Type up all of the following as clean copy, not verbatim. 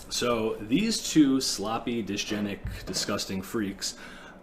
So these two sloppy, dysgenic, disgusting freaks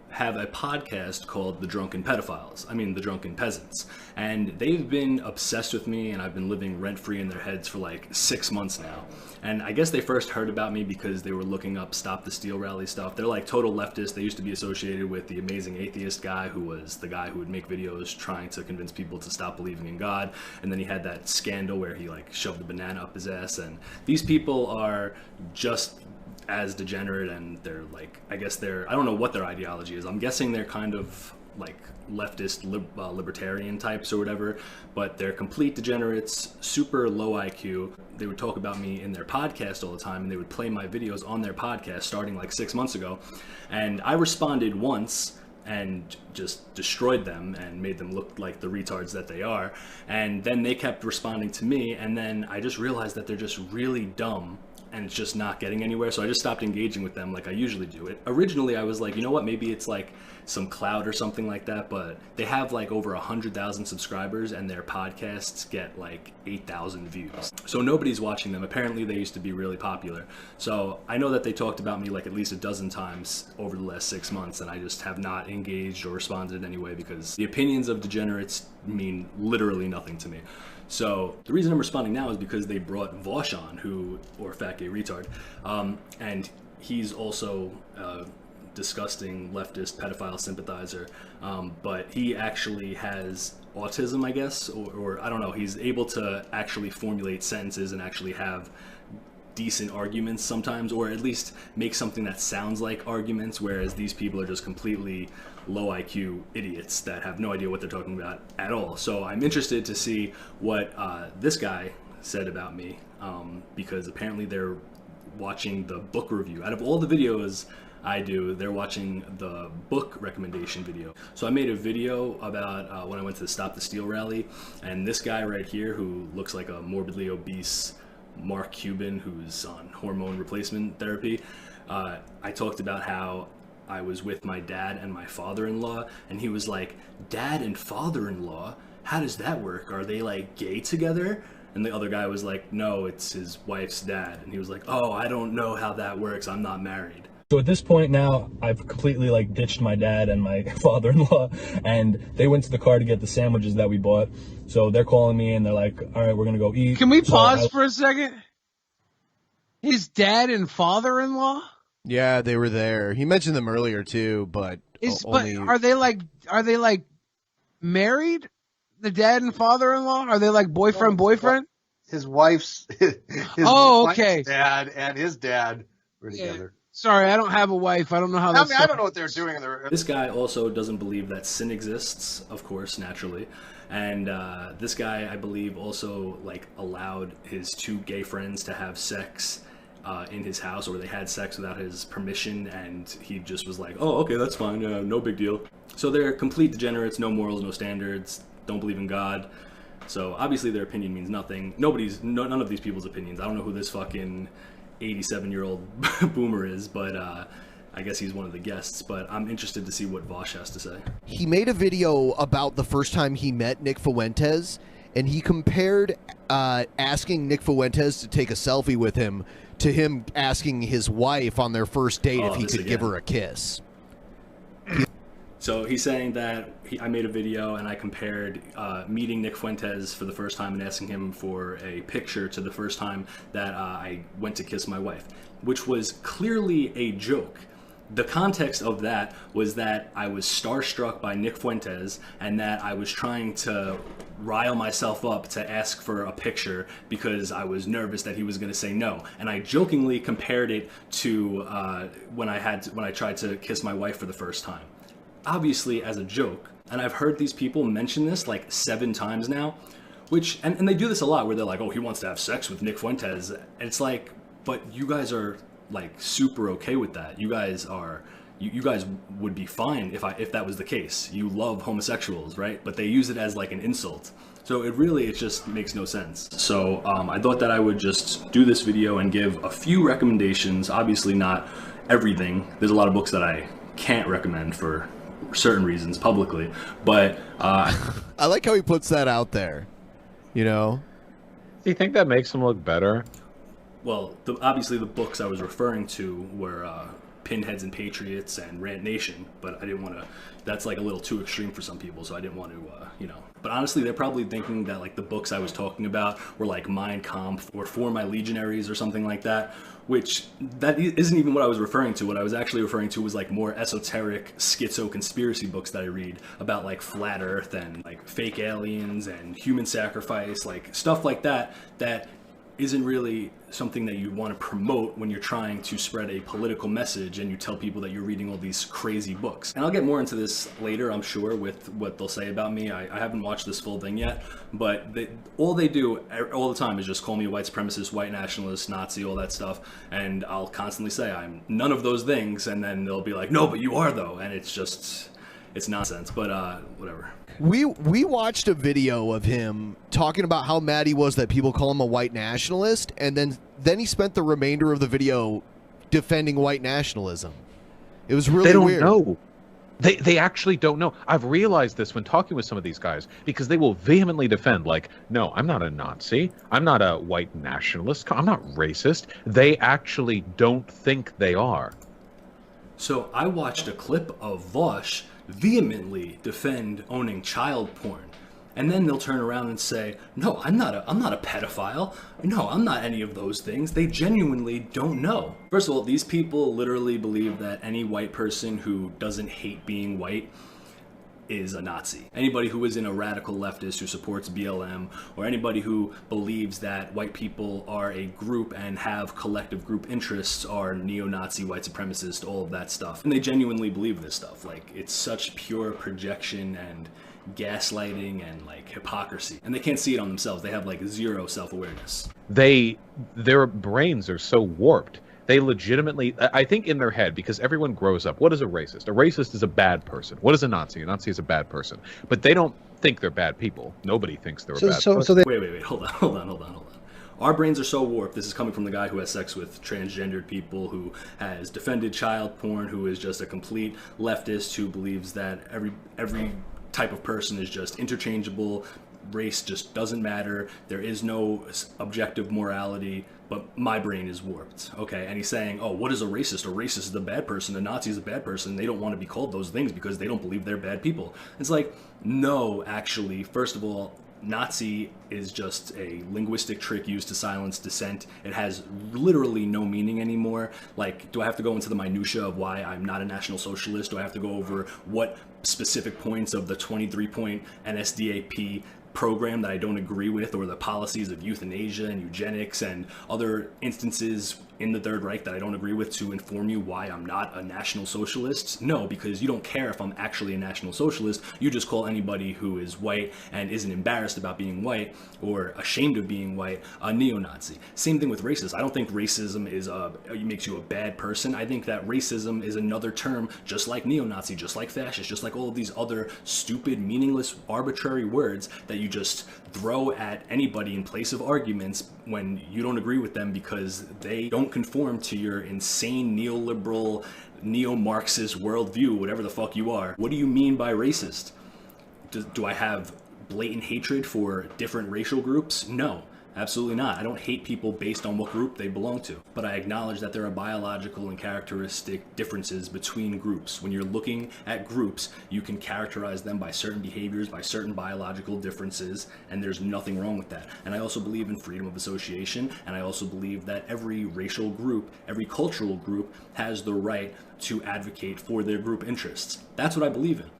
have a podcast called The Drunken Pedophiles. I mean, The Drunken Peasants. And they've been obsessed with me, and I've been living rent-free in their heads for like 6 months now. And I guess they first heard about me because they were looking up Stop the Steal rally stuff. They're like total leftists. They used to be associated with the Amazing Atheist guy, who was the guy who would make videos trying to convince people to stop believing in God. And then he had that scandal where he like shoved a banana up his ass. And these people are just as degenerate, and they're like, I guess they're, I don't know what their ideology is. I'm guessing they're kind of like leftist libertarian types or whatever, but they're complete degenerates, super low IQ. They would talk about me in their podcast all the time, and they would play my videos on their podcast starting like 6 months ago. And I responded once and just destroyed them and made them look like the retards that they are. And then they kept responding to me, and then I just realized that they're just really dumb and it's just not getting anywhere. So I just stopped engaging with them like I usually do. Originally, I was like, you know what, maybe it's like some clout or something like that, but they have like over 100,000 subscribers and their podcasts get like 8,000 views. So nobody's watching them. Apparently they used to be really popular. So I know that they talked about me like at least a dozen times over the last 6 months, and I just have not engaged or responded anyway because the opinions of degenerates mean literally nothing to me. So the reason I'm responding now is because they brought Vosh on, or Fat Gay Retard, and he's also a disgusting leftist pedophile sympathizer, but he actually has autism, I guess, or I don't know, he's able to actually formulate sentences and actually have decent arguments sometimes, or at least make something that sounds like arguments, whereas these people are just completely low IQ idiots that have no idea what they're talking about at all. So I'm interested to see what this guy said about me, because apparently they're watching the book review. Out of all the videos I do, they're watching the book recommendation video. So I made a video about when I went to the Stop the Steal rally, and this guy right here, who looks like a morbidly obese Mark Cuban who's on hormone replacement therapy, I talked about how I was with my dad and my father-in-law, and he was like, dad and father-in-law? How does that work? Are they like gay together? And the other guy was like, no, it's his wife's dad. And he was like, oh, I don't know how that works. I'm not married. So at this point now, I've completely like ditched my dad and my father-in-law, and they went to the car to get the sandwiches that we bought. So they're calling me and they're like, all right, we're going to go eat. Can we pause for a second? His dad and father-in-law? Yeah, they were there. He mentioned them earlier too, but only... But are they like married? The dad and father-in-law? Are they like boyfriend? His wife's okay. Dad and his dad were together. Sorry, I don't have a wife. I don't know how I that's... mean, I don't know what they're doing. This guy also doesn't believe that sin exists, of course, naturally. And this guy, I believe, also like allowed his two gay friends to have sex in his house, or they had sex without his permission, and he just was like, oh, okay, that's fine, no big deal. So they're complete degenerates, no morals, no standards, don't believe in God. So obviously their opinion means nothing. None of these people's opinions. I don't know who this fucking 87-year-old boomer is, but I guess he's one of the guests. But I'm interested to see what Vosh has to say. He made a video about the first time he met Nick Fuentes, and he compared asking Nick Fuentes to take a selfie with him to him asking his wife on their first date if he could give her a kiss. So he's saying that I made a video and I compared meeting Nick Fuentes for the first time and asking him for a picture to the first time that I went to kiss my wife, which was clearly a joke. The context of that was that I was starstruck by Nick Fuentes and that I was trying to rile myself up to ask for a picture because I was nervous that he was going to say no. And I jokingly compared it to when I tried to kiss my wife for the first time. Obviously as a joke. And I've heard these people mention this like 7 times now, which, and they do this a lot where they're like, oh, he wants to have sex with Nick Fuentes. And it's like, but you guys are like super okay with that. You guys are, you guys would be fine if that was the case. You love homosexuals, right? But they use it as like an insult. So it just makes no sense. So I thought that I would just do this video and give a few recommendations, obviously not everything. There's a lot of books that I can't recommend for certain reasons publicly, but I like how he puts that out there, you know. Do you think that makes him look better? Well, obviously the books I was referring to were Pinheads and Patriots and Rant Nation, but I didn't want to. That's like a little too extreme for some people, so I didn't want to, But honestly, they're probably thinking that like the books I was talking about were like Mein Kampf or For My Legionaries or something like that, which that isn't even what I was referring to. What I was actually referring to was like more esoteric schizo conspiracy books that I read about like flat Earth and like fake aliens and human sacrifice, like stuff like that. That isn't really something that you want to promote when you're trying to spread a political message and you tell people that you're reading all these crazy books. And I'll get more into this later, I'm sure, with what they'll say about me. I haven't watched this full thing yet, but all they do all the time is just call me a white supremacist, white nationalist, Nazi, all that stuff, and I'll constantly say I'm none of those things, and then they'll be like, no, but you are though, and it's nonsense, but whatever. We watched a video of him talking about how mad he was that people call him a white nationalist, and then he spent the remainder of the video defending white nationalism. It was really weird. They don't know. They actually don't know. I've realized this when talking with some of these guys, because they will vehemently defend, like, no, I'm not a Nazi. I'm not a white nationalist. I'm not racist. They actually don't think they are. So I watched a clip of Vosh vehemently defend owning child porn, and then they'll turn around and say, no, I'm not a pedophile, no, I'm not any of those things. They genuinely don't know. First of all, these people literally believe that any white person who doesn't hate being white is a Nazi. Anybody who isn't a radical leftist who supports BLM, or anybody who believes that white people are a group and have collective group interests are neo-Nazi, white supremacist, all of that stuff. And they genuinely believe this stuff. Like, it's such pure projection and gaslighting and like hypocrisy. And they can't see it on themselves. They have like zero self-awareness. Their brains are so warped. They legitimately, I think in their head, because everyone grows up, what is a racist? A racist is a bad person. What is a Nazi? A Nazi is a bad person. But they don't think they're bad people. Nobody thinks they're a bad person. Wait, hold on. Our brains are so warped. This is coming from the guy who has sex with transgendered people, who has defended child porn, who is just a complete leftist, who believes that every type of person is just interchangeable. Race just doesn't matter. There is no objective morality, but my brain is warped. Okay, and he's saying, oh, what is a racist? A racist is a bad person. A Nazi is a bad person. They don't want to be called those things because they don't believe they're bad people. It's like, no, actually, first of all, Nazi is just a linguistic trick used to silence dissent. It has literally no meaning anymore. Like, do I have to go into the minutia of why I'm not a National Socialist? Do I have to go over what specific points of the 23-point NSDAP program that I don't agree with, or the policies of euthanasia and eugenics and other instances in the Third Reich that I don't agree with, to inform you why I'm not a National Socialist? No, because you don't care if I'm actually a National Socialist. You just call anybody who is white and isn't embarrassed about being white or ashamed of being white a neo-Nazi. Same thing with racist. I don't think racism makes you a bad person. I think that racism is another term, just like neo-Nazi, just like fascist, just like all of these other stupid, meaningless, arbitrary words that you just throw at anybody in place of arguments when you don't agree with them because they don't conform to your insane neoliberal, neo-Marxist worldview, whatever the fuck you are. What do you mean by racist? Do I have blatant hatred for different racial groups? No, absolutely not. I don't hate people based on what group they belong to, but I acknowledge that there are biological and characteristic differences between groups. When you're looking at groups, you can characterize them by certain behaviors, by certain biological differences, and there's nothing wrong with that. And I also believe in freedom of association, and I also believe that every racial group, every cultural group has the right to advocate for their group interests. That's what I believe in.